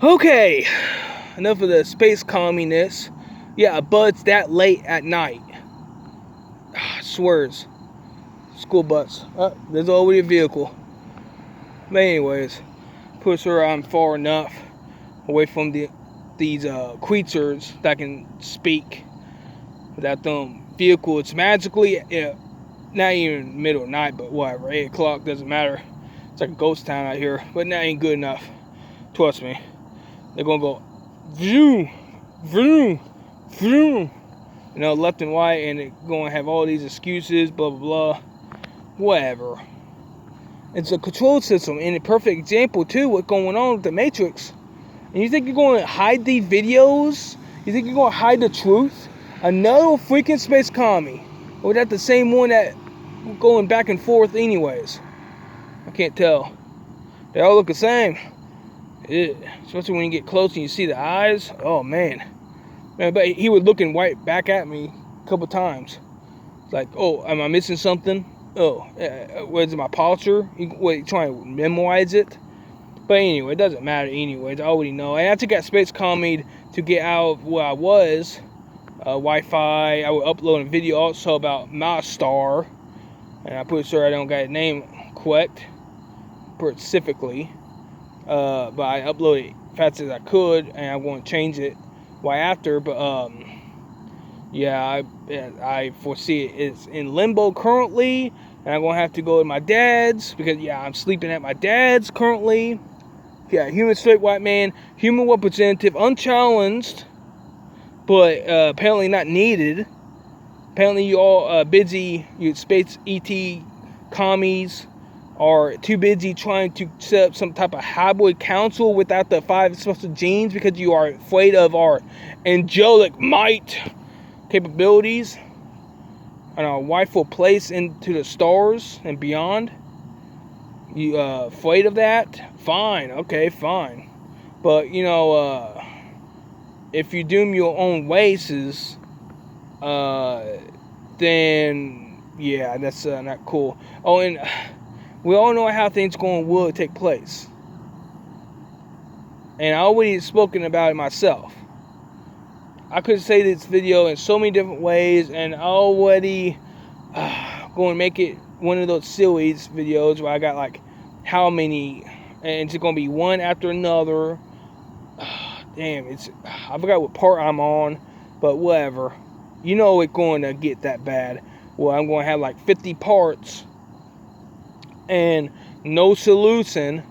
Okay, enough of the space communist. Yeah, buds that late at night. Swears. School bus. There's already a vehicle. But anyways, pretty sure I'm far enough away from these creatures that can speak without them vehicles magically. Not even middle of night, but whatever. 8 o'clock doesn't matter. It's like a ghost town out here, but that ain't good enough. Trust me. They're gonna go vroom, vroom, vroom, left and right, and they're gonna have all these excuses, blah blah blah, whatever. It's a control system, and a perfect example too. What's going on with the Matrix? And you think you're going to hide these videos? You think you're going to hide the truth? Another freaking space commie, or that the same one that going back and forth anyways? I can't tell. They all look the same. Especially when you get close and you see the eyes. Oh man, but he was looking right back at me a couple times. It's like, oh, am I missing something? Oh, where's my posture? Wait, trying to memorize it. But anyway, it doesn't matter anyways. I already know. I had to get space commied to get out of where I was. Wi-Fi. I was uploading a video also about Mgtow, and I'm pretty sure I don't got his name correct specifically. But I uploaded as fast as I could, and I'm going to change it right after. But yeah, I foresee it's in limbo currently, and I'm going to have to go to my dad's because I'm sleeping at my dad's currently. Yeah, human straight white man, human representative, unchallenged, but apparently not needed. Apparently you all busy, you space ET commies are too busy trying to set up some type of hybrid council without the 5 special genes because you are afraid of our angelic might capabilities and our rightful place into the stars and beyond. You afraid of that? Fine, okay, fine. But if you doom your own races, then yeah, that's not cool. Oh, and we all know how things will take place. And I already spoken about it myself. I could say this video in so many different ways, and I already going to make it one of those series videos where I got like how many, and it's going to be one after another. Damn, I forgot what part I'm on, but whatever. You know it's going to get that bad. Well, I'm going to have like 50 parts and no solution.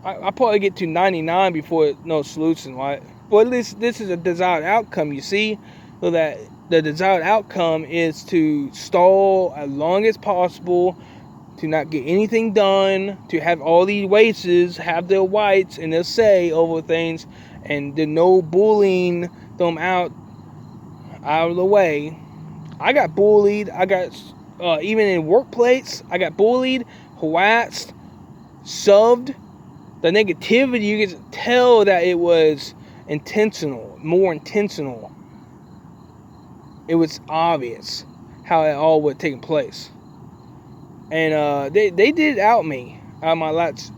I probably get to 99 before no solution, right? Well, at least this is a desired outcome, you see? So that the desired outcome is to stall as long as possible, to not get anything done, to have all these races have their rights and their say over things, and the no bullying them out of the way. I got bullied. I got even in workplace, I got bullied, harassed, shoved. The negativity, you can tell that it was intentional, more intentional. It was obvious how it all would take place. And they did out me out of my last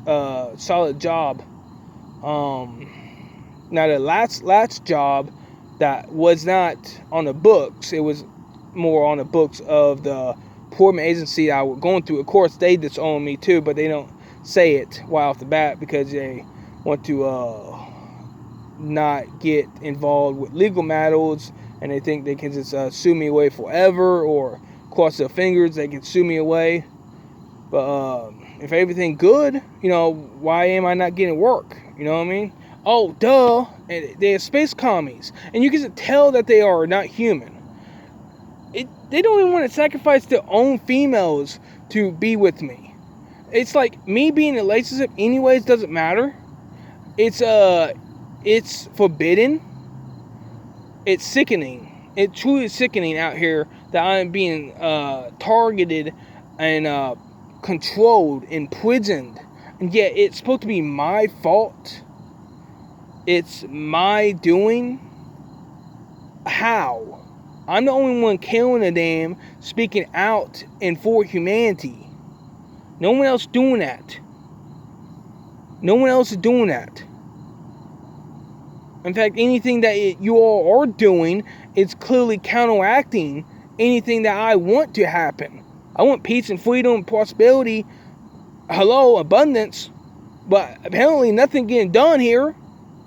solid job. Now the last job that was not on the books, it was more on the books of the employment agency I was going through. Of course, they disown me too, but they don't say it right off the bat because they want to not get involved with legal matters, and they think they can just sue me away forever, or cross their fingers they can sue me away. But if everything good, why am I not getting work? You know what I mean? Oh, duh. And they're space commies, and you can tell that they are not human. They don't even want to sacrifice their own females to be with me. It's like me being in a relationship anyways doesn't matter. It's forbidden. It's sickening. It's truly sickening out here that I'm being targeted and controlled, imprisoned, and yet it's supposed to be my fault. It's my doing. How? I'm the only one killing a damn, speaking out and for humanity. No one else doing that. No one else is doing that. In fact, anything that you all are doing is clearly counteracting anything that I want to happen. I want peace and freedom, prosperity, abundance, but apparently nothing getting done here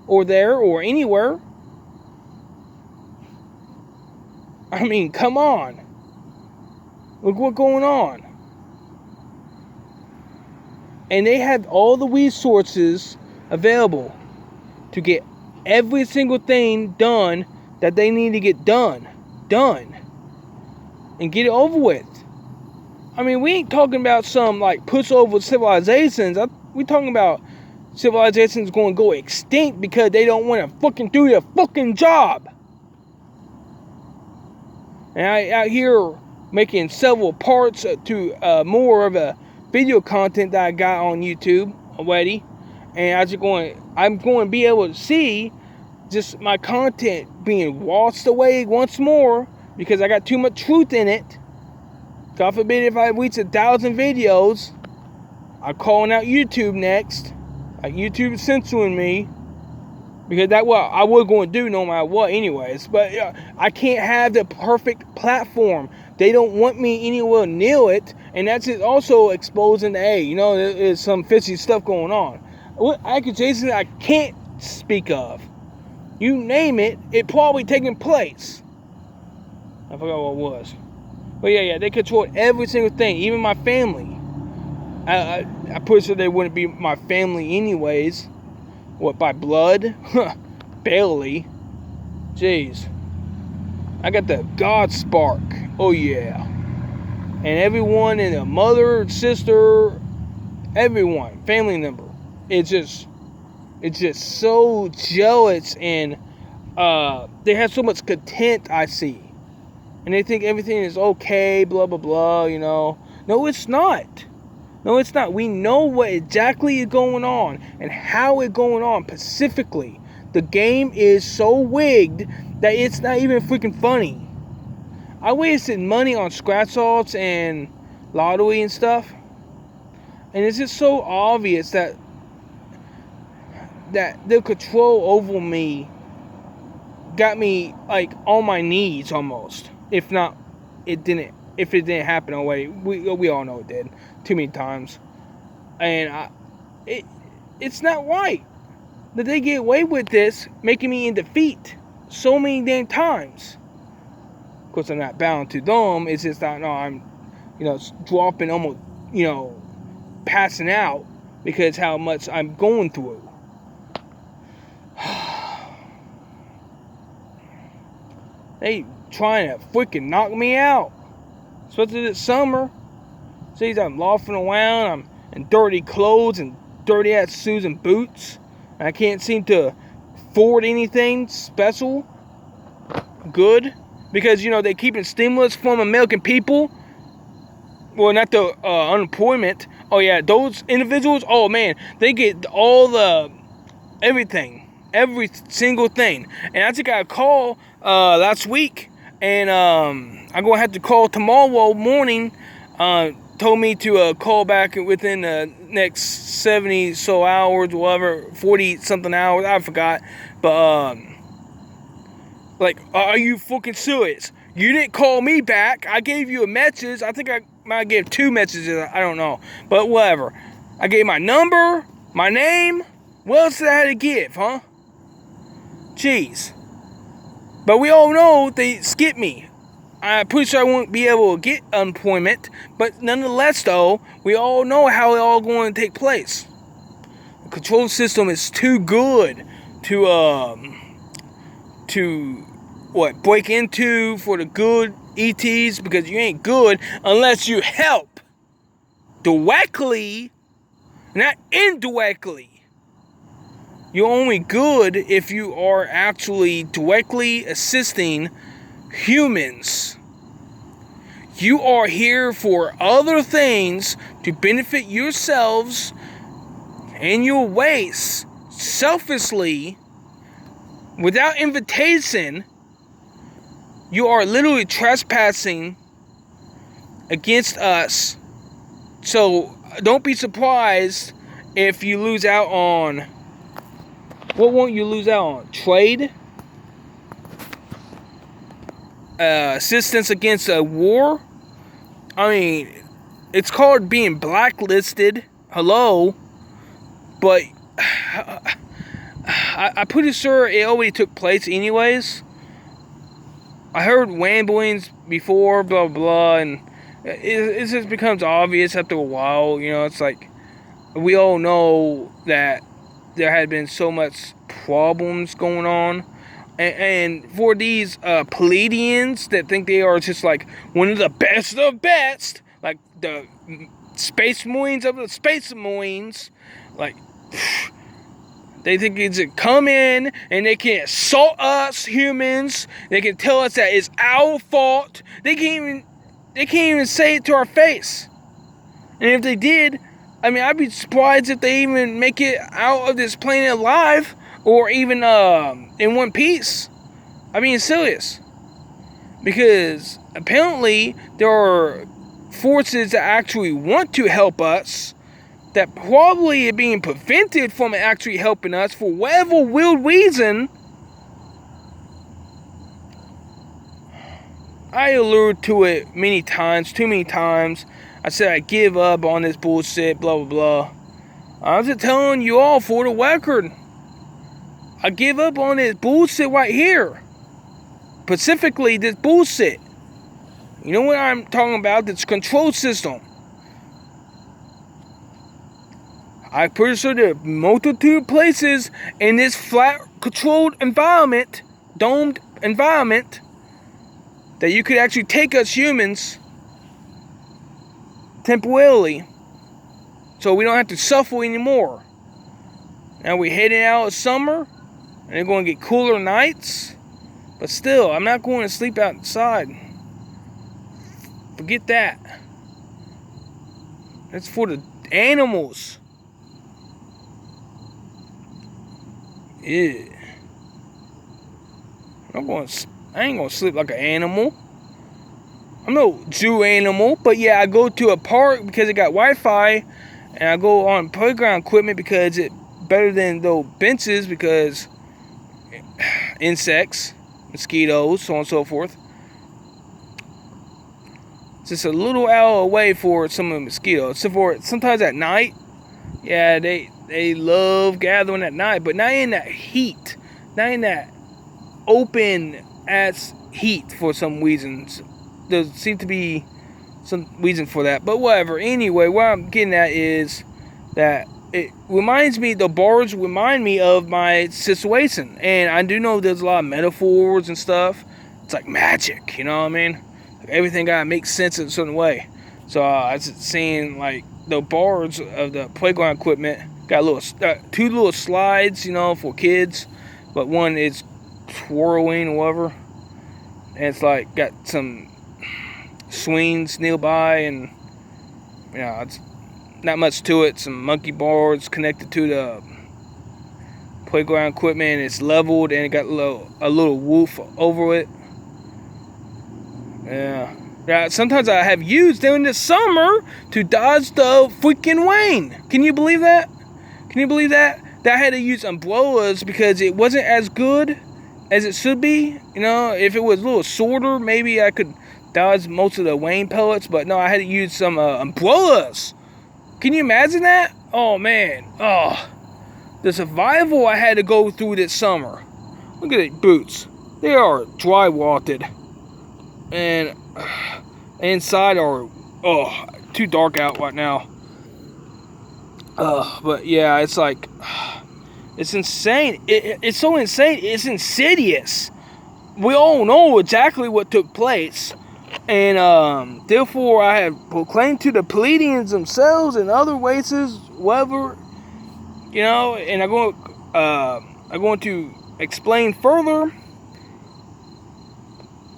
or there or anywhere. I mean, come on. Look what's going on. And they have all the resources available to get every single thing done that they need to get done, and get it over with. I mean, we ain't talking about some like pushover civilizations. We talking about civilizations going to go extinct because they don't want to fucking do their fucking job. And I out here making several parts to more of a video content that I got on YouTube already, and I'm going to be able to see just my content being washed away once more because I got too much truth in it. God forbid if I reach 1,000 videos, I'm calling out YouTube next. Like YouTube is censoring me because that's what I was going to do no matter what anyways. But I can't have the perfect platform. They don't want me anywhere near it, and that's it also exposing that, hey, there's some fishy stuff going on. What accusations I can't speak of. You name it, it probably taking place. I forgot what it was. But yeah, they control every single thing, even my family. I'm pretty sure they wouldn't be my family anyways. What, by blood? Barely. Jeez. I got the God spark. Oh yeah. And everyone, and a mother, sister, everyone, family member. It's just so jealous, and they have so much content, I see. And they think everything is okay, blah, blah, blah, No, it's not. No, it's not. We know what exactly is going on and how it's going on specifically. The game is so rigged that it's not even freaking funny. I wasted money on scratch-offs and lottery and stuff. And it's just so obvious that the control over me got me like on my knees almost. If it didn't happen already. We all know it did too many times. And it's not right that they get away with this, making me in defeat so many damn times. Of course, I'm not bound to them. It's just that I'm, dropping almost, passing out because how much I'm going through. They trying to freaking knock me out, especially this summer. See, I'm loafing around. I'm in dirty clothes and dirty ass shoes and boots. I can't seem to afford anything special, good, because they keeping stimulus from American people. Well, not the unemployment. Oh yeah, those individuals. Oh man, they get all the everything, every single thing. And I just got a call last week, and I'm gonna have to call tomorrow morning. Told me to call back within the next 70 so hours, whatever, 40 something hours, I forgot. But are you fucking serious? You didn't call me back. I gave you a message. I think I might give 2 messages. I don't know, but whatever. I gave my number, my name. What else did I have to give, huh? Jeez. But we all know they skipped me. I'm pretty sure I won't be able to get unemployment, but nonetheless, though, we all know how it all going to take place. The control system is too good to break into for the good ETs, because you ain't good unless you help directly, not indirectly. You're only good if you are actually directly assisting humans. You are here for other things to benefit yourselves and your race selfishly, without invitation. You are literally trespassing against us. So don't be surprised if you lose out on What won't you lose out on? Trade? Assistance against a war? I mean, it's called being blacklisted. Hello? But I'm pretty sure it already took place anyways. I heard ramblings before, blah, blah, and it just becomes obvious after a while. You know, it's like, we all know that there had been so much problems going on. And for these Palladians that think they are just like one of the best of best, like the Space Marines of the Space Marines, like, they think it's to come in and they can assault us humans. They can tell us that it's our fault. They can't even say it to our face. And if they did, I mean, I'd be surprised if they even make it out of this planet alive, or even in one piece. I'm being serious. Because apparently there are forces that actually want to help us, that probably are being prevented from actually helping us for whatever weird reason. I alluded to it many times, too many times. I said I give up on this bullshit, blah, blah, blah. I was just telling you all for the record. I give up on this bullshit right here. Specifically, this bullshit. You know what I'm talking about? This control system. I'm pretty sure there are multitude of places in this flat, controlled environment, domed environment, that you could actually take us humans temporarily, so we don't have to suffer anymore. Now we're heading out of summer, and they're going to get cooler nights, but still, I'm not going to sleep outside. Forget that. That's for the animals. Yeah. I ain't gonna sleep like an animal. I'm no zoo animal, but yeah, I go to a park because it got Wi-Fi, and I go on playground equipment because it's better than those benches, because insects, mosquitoes, so on and so forth. It's just a little hour away for some of the mosquitoes. So for sometimes at night, yeah, they love gathering at night, but not in that heat, not in that open ass heat for some reasons. There seems to be some reason for that, but whatever. Anyway, what I'm getting at is that it reminds me, the bars remind me of my situation, and I do know there's a lot of metaphors and stuff. It's like magic, you know what I mean? Like everything gotta make sense in a certain way. So I was seeing like the bars of the playground equipment got two little slides, you know, for kids, but one is twirling or whatever, and it's like got some swings nearby, and you know, it's not much to it. Some monkey bars connected to the playground equipment, and it's leveled, and it got a little roof over it. Yeah, sometimes I have used during the summer to dodge the freaking rain. Can you believe that? Can you believe that? That I had to use umbrellas because it wasn't as good as it should be. You know, if it was a little shorter, maybe I could dodge most of the rain pellets. But no, I had to use some umbrellas. Can you imagine that? Oh, man. Oh, the survival I had to go through this summer. Look at these boots. They are dry walted. And inside are, too dark out right now. But yeah, it's like, it's insane. It's so insane. It's insidious. We all know exactly what took place. And therefore I have proclaimed to the Palladians themselves and other races, whatever, you know, and I'm going to explain further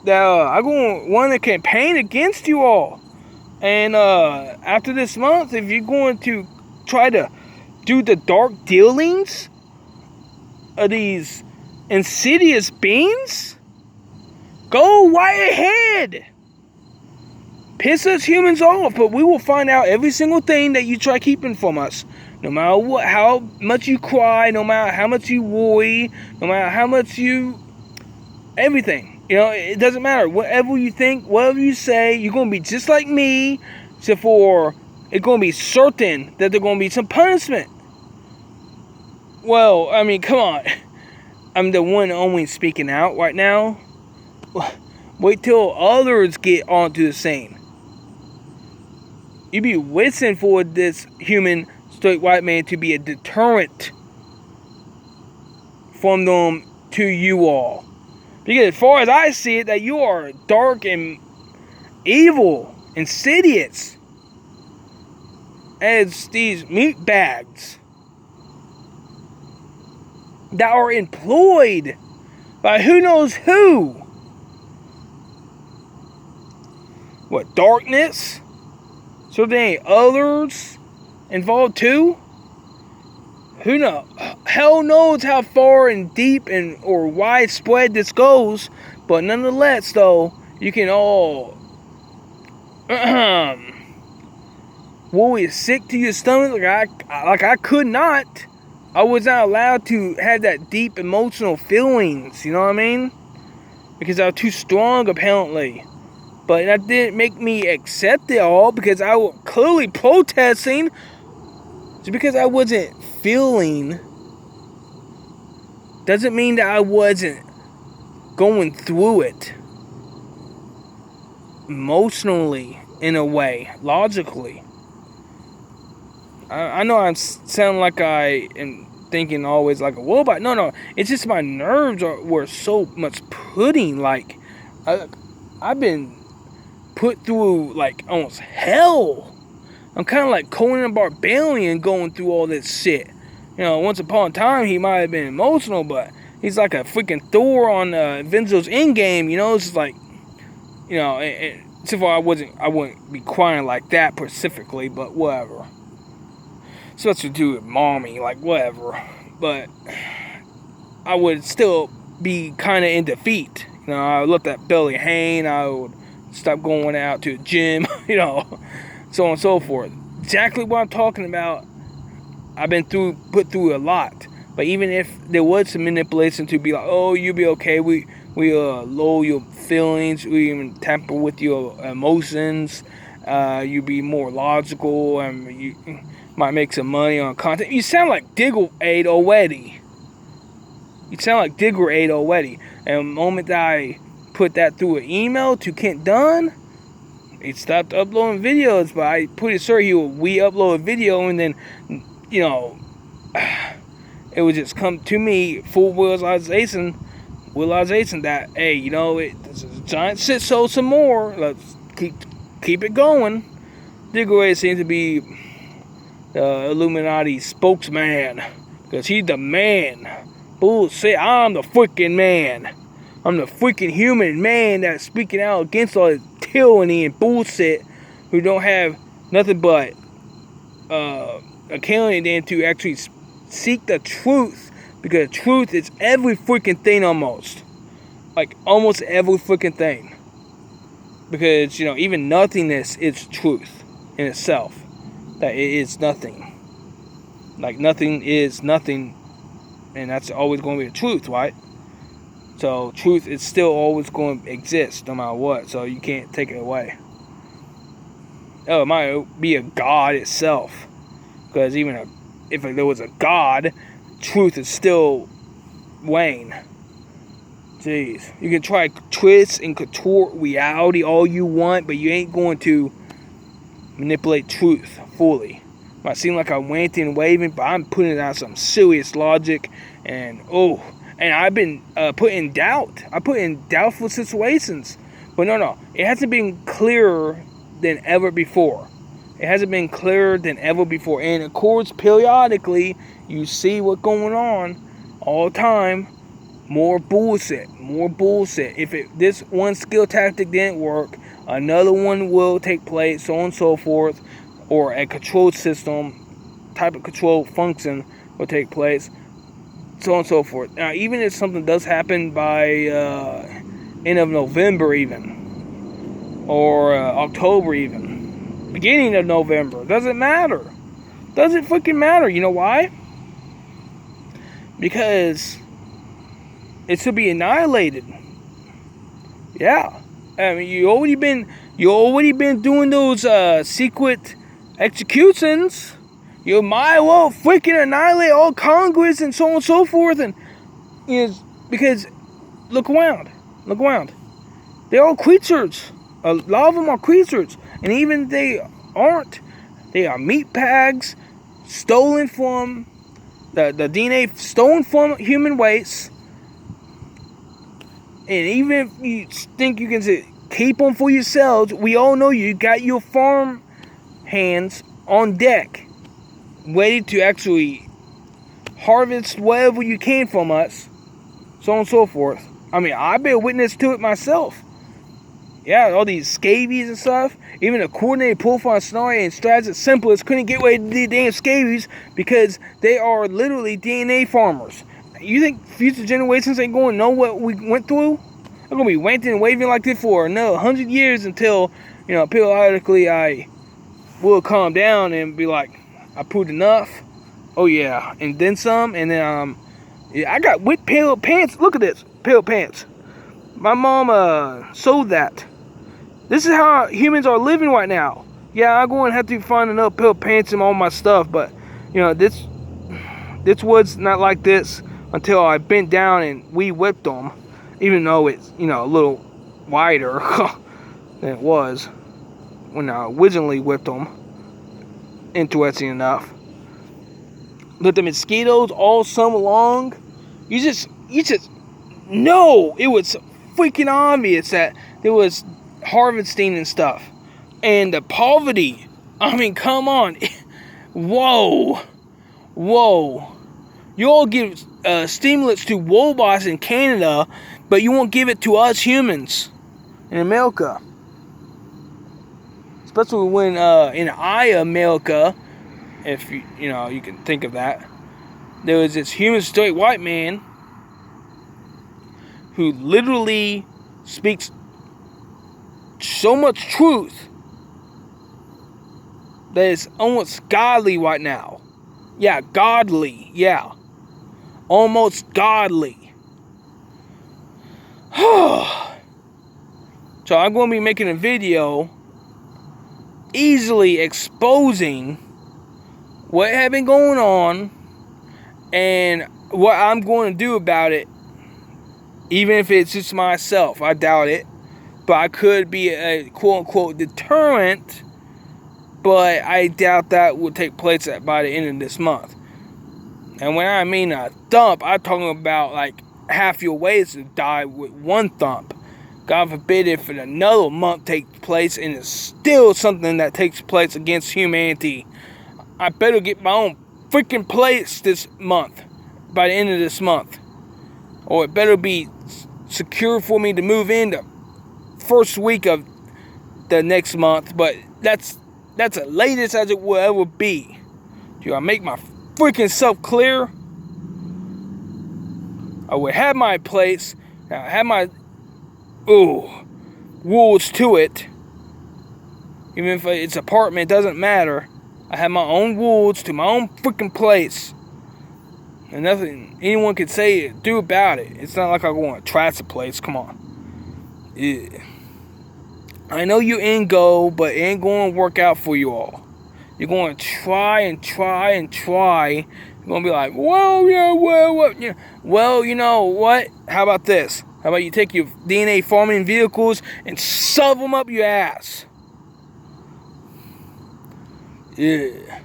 that I'm going to run a campaign against you all. And after this month, if you're going to try to do the dark dealings of these insidious beings, go right ahead. Piss us humans off, but we will find out every single thing that you try keeping from us. No matter what, how much you cry, no matter how much you worry, no matter how much you, everything. You know, it doesn't matter. Whatever you think, whatever you say, you're going to be just like me, except for it's going to be certain that there's going to be some punishment. Well, I mean, come on. I'm the one only speaking out right now. Wait till others get onto the scene. You be waiting for this human straight white man to be a deterrent from them to you all. Because as far as I see it, that you are dark and evil, insidious as these meat bags that are employed by who knows who. What, darkness? So there ain't others involved too? Who knows? Hell knows how far and deep and or widespread this goes, but nonetheless, though, you can all worry sick to your stomach like I could not. I was not allowed to have that deep emotional feelings, you know what I mean? Because I was too strong, apparently. But that didn't make me accept it all, because I was clearly protesting. Just because I wasn't feeling doesn't mean that I wasn't going through it emotionally, in a way, logically. I know I sound like I am thinking always like a robot. No, it's just my nerves were so much pudding. Like, I've been put through like almost hell. I'm kind of like Conan the Barbarian going through all this shit. You know, once upon a time he might have been emotional, but he's like a freaking Thor on Avengers Endgame. You know, it's just like, you know, so far I wouldn't be crying like that specifically, but whatever. It's what to do with mommy, like whatever. But I would still be kind of in defeat. You know, I would let that belly hang. I would stop going out to the gym, you know, so on and so forth. Exactly what I'm talking about. I've been put through a lot. But even if there was some manipulation to be like, oh, you'll be okay, we lower your feelings, we even tamper with your emotions, you be more logical, and you might make some money on content. You sound like Diggle Aid already. And the moment that I put that through an email to Kent Dunn, he stopped uploading videos, but I pretty sure he would re-upload a video, and then, you know, it would just come to me full realization that, hey, you know, this is a giant shit show some more. Let's keep it going. Diggle Aid seems to be the Illuminati spokesman, because he's the man. Bullshit, I'm the freaking man. I'm the freaking human man that's speaking out against all this tyranny and bullshit, who don't have nothing but accounting than to actually seek the truth, because truth is every freaking thing almost. Like, almost every freaking thing. Because, you know, even nothingness is truth in itself. That it is nothing. Like, nothing is nothing, and that's always going to be the truth, right? So, truth is still always going to exist, no matter what, so you can't take it away. Oh, it might be a God itself, because even if there was a God, truth is still Wayne. Jeez. You can try twist and contort reality all you want, but you ain't going to manipulate truth fully. Might seem like I'm ranting and waving, but I'm putting out some serious logic, and I've been put in doubt. I put in doubtful situations. But no, it hasn't been clearer than ever before. And of course, periodically, you see what's going on all the time. More bullshit. If this one skill tactic didn't work, another one will take place, so on and so forth. Or a control system, type of control function will take place, so on and so forth. Now, even if something does happen by end of November even, or October even, beginning of November, doesn't matter. Doesn't fucking matter. You know why? Because it should be annihilated. Yeah. I mean, you already been doing those secret executions. You might as well freaking annihilate all Congress and so on and so forth. And because look around. They're all creatures. A lot of them are creatures, and even if they aren't, they are meat bags stolen from the DNA stolen from human waste. And even if you think you can keep them for yourselves, we all know you got your farm hands on deck, ready to actually harvest whatever you can from us, so on and so forth. I mean, I've been a witness to it myself. Yeah, all these scabies and stuff. Even a coordinated profile scenario and strats as simple as couldn't get rid of the damn scabies because they are literally DNA farmers. You think future generations ain't going to know what we went through? They're going to be ranting and waving like this for another 100 years until, periodically I will calm down and be like, I proved enough. Oh yeah, and then some. And then I got with pale pants. Look at this, pale pants. My mom sold that. This is how humans are living right now. Yeah, I'm going to have to find enough pale pants and all my stuff, but this was not like this until I bent down and whipped them, even though it's a little wider than it was when I originally whipped them. Interesting enough. But the mosquitoes all summer long, you just know it was freaking obvious that there was harvesting and stuff. And the poverty, I mean, come on. Whoa. You all give stimulants to robots in Canada, but you won't give it to us humans in America. Especially when in America, if you can think of that, there was this human straight white man who literally speaks so much truth that it's almost godly right now. Yeah, godly. Yeah. Almost godly. So I'm going to be making a video easily exposing what had been going on and what I'm going to do about it. Even if it's just myself. I doubt it. But I could be a quote-unquote deterrent. But I doubt that will take place by the end of this month. And when I mean a thump, I'm talking about like half your ways to die with one thump. God forbid if another month takes place and it's still something that takes place against humanity. I better get my own freaking place this month. By the end of this month. Or it better be secure for me to move in the first week of the next month. But that's the latest as it will ever be. Do I make my freaking self clear? I would have my place. I have my rules to it. Even if it's apartment, it doesn't matter. I have my own rules to my own freaking place. And nothing anyone can say or do about it. It's not like I want to trash the place. Come on. Yeah. I know you're in go, but it ain't going to work out for you all. You're going to try and try and try. You're going to be like, well, yeah, well, you know what? How about this? How about you take your DNA farming vehicles and shove them up your ass? Yeah.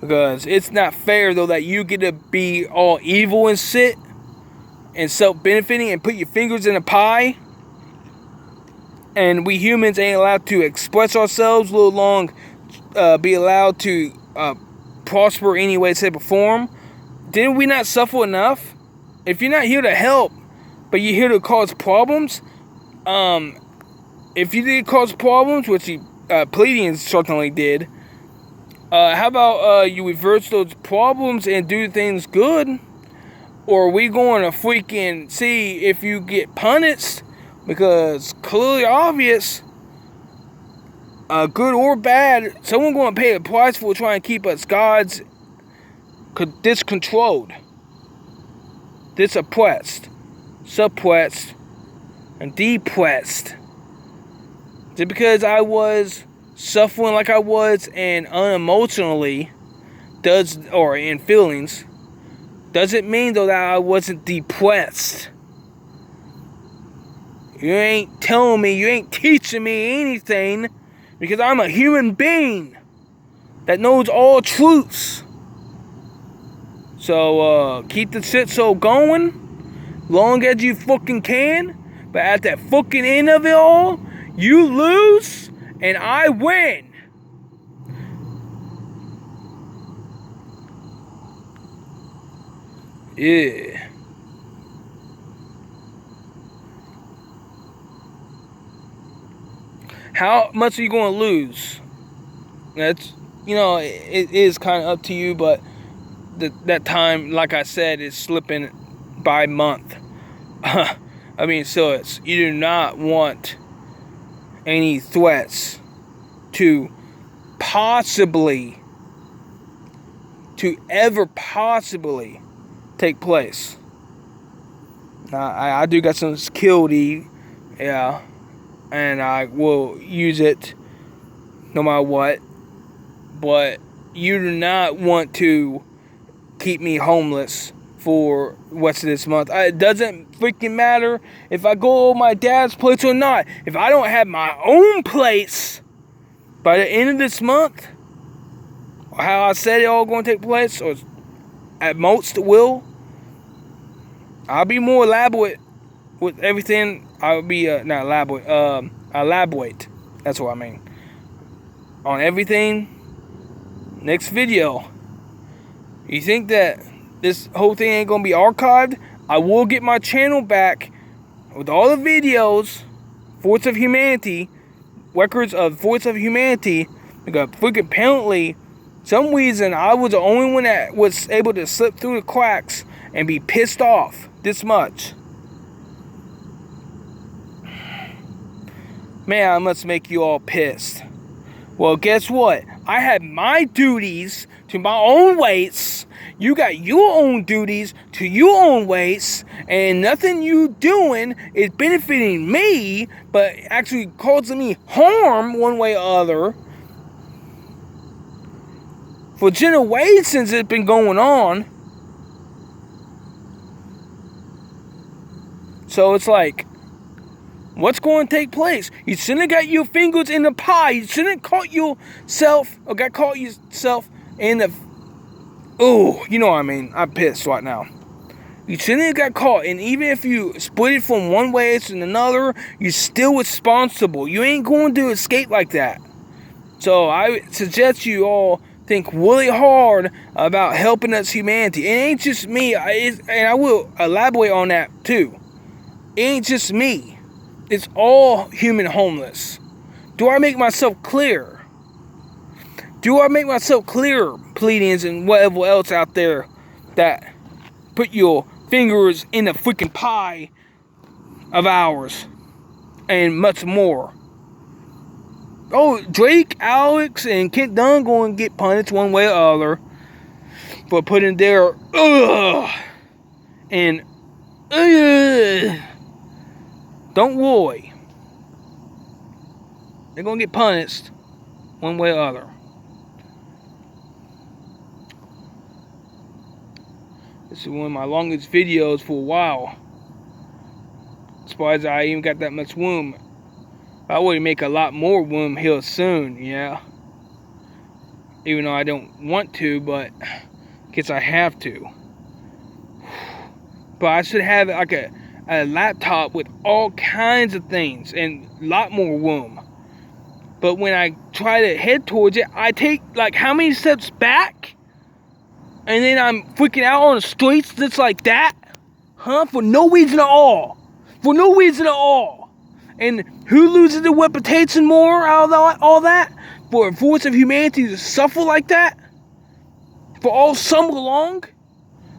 Because it's not fair, though, that you get to be all evil and shit and self-benefiting and put your fingers in a pie. And we humans ain't allowed to express ourselves, let alone be allowed to prosper any way, shape, or form. Didn't we not suffer enough? If you're not here to help, but you're here to cause problems, if you did cause problems, which the Pleiadians certainly did, how about you reverse those problems and do things good? Or are we going to freaking see if you get punished? Because clearly obvious, good or bad, someone going to pay a price for trying to keep us gods discontrolled, disoppressed, suppressed, and depressed. Just because I was suffering like I was and unemotionally in feelings, doesn't mean though that I wasn't depressed. You ain't telling me, you ain't teaching me anything, because I'm a human being that knows all truths. So keep the shit so going long as you fucking can, but at that fucking end of it all, you lose and I win. Yeah. How much are you going to lose? That's, it is kind of up to you, but that time, like I said, is slipping by month. So you do not want any threats to ever possibly take place. I do got some security, yeah, and I will use it no matter what, but you do not want to keep me homeless for what's this month. It doesn't freaking matter if I go to my dad's place or not. If I don't have my own place by the end of this month, or how I said it all going to take place, or at most will, I'll be more elaborate with everything. I'll be not elaborate, elaborate. That's what I mean. On everything. Next video. You think that this whole thing ain't gonna be archived? I will get my channel back with all the videos, Force of Humanity, records of Force of Humanity. Because freaking apparently, some reason I was the only one that was able to slip through the cracks and be pissed off this much. Man, I must make you all pissed. Well, guess what? I have my duties to my own weights. You got your own duties to your own weights. And nothing you doing is benefiting me, but actually causing me harm one way or other. For generations it's been going on. So it's like, what's going to take place? You shouldn't have got your fingers in the pie. You shouldn't have caught yourself in the... Oh, you know what I mean. I'm pissed right now. You shouldn't have got caught. And even if you split it from one way to another, you're still responsible. You ain't going to escape like that. So I suggest you all think really hard about helping us humanity. It ain't just me. And I will elaborate on that too. It ain't just me. It's all human homeless. Do I make myself clear? Do I make myself clear, pleadings and whatever else out there that put your fingers in the freaking pie of ours and much more? Oh, Drake, Alex, and Kent Dunn going to get punished one way or other for putting their and don't worry. They're going to get punished one way or other. This is one of my longest videos for a while. Surprised I even got that much room. I will make a lot more room here soon, yeah. Even though I don't want to, but I guess I have to. But I should have like a laptop with all kinds of things and a lot more room. But when I try to head towards it, I take like how many steps back? And then I'm freaking out on the streets just like that? Huh? For no reason at all. For no reason at all. And who loses their reputation more out of all that? For a Force of Humanity to suffer like that? For all summer long?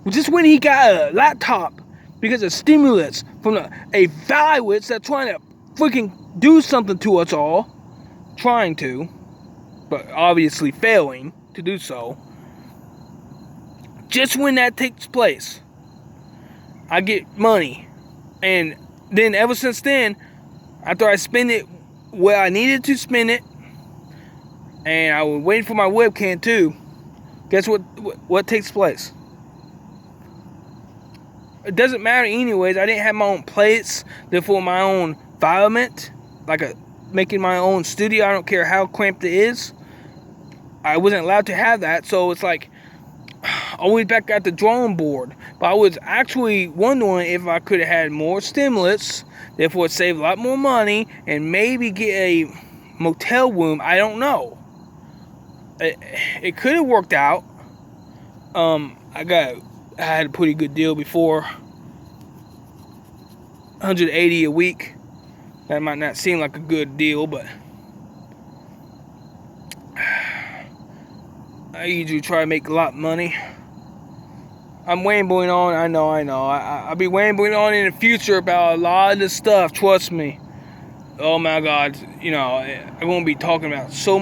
Just when he got a laptop because of stimulus from a virus that's trying to freaking do something to us all. trying to, but obviously failing to do so. Just when that takes place, I get money. And then ever since then, after I spend it where I needed to spend it, and I was waiting for my webcam too, guess what takes place? It doesn't matter anyways. I didn't have my own place, therefore my own environment, making my own studio. I don't care how cramped it is. I wasn't allowed to have that, so it's like always back at the drawing board. But I was actually wondering if I could have had more stimulus, therefore save a lot more money, and maybe get a motel room. I don't know. It could have worked out. I had a pretty good deal before. $180 a week. That might not seem like a good deal, but I usually try to make a lot of money. I'm rambling on. I know. I'll be rambling on in the future about a lot of this stuff. Trust me. Oh my God. I'm going to be talking about so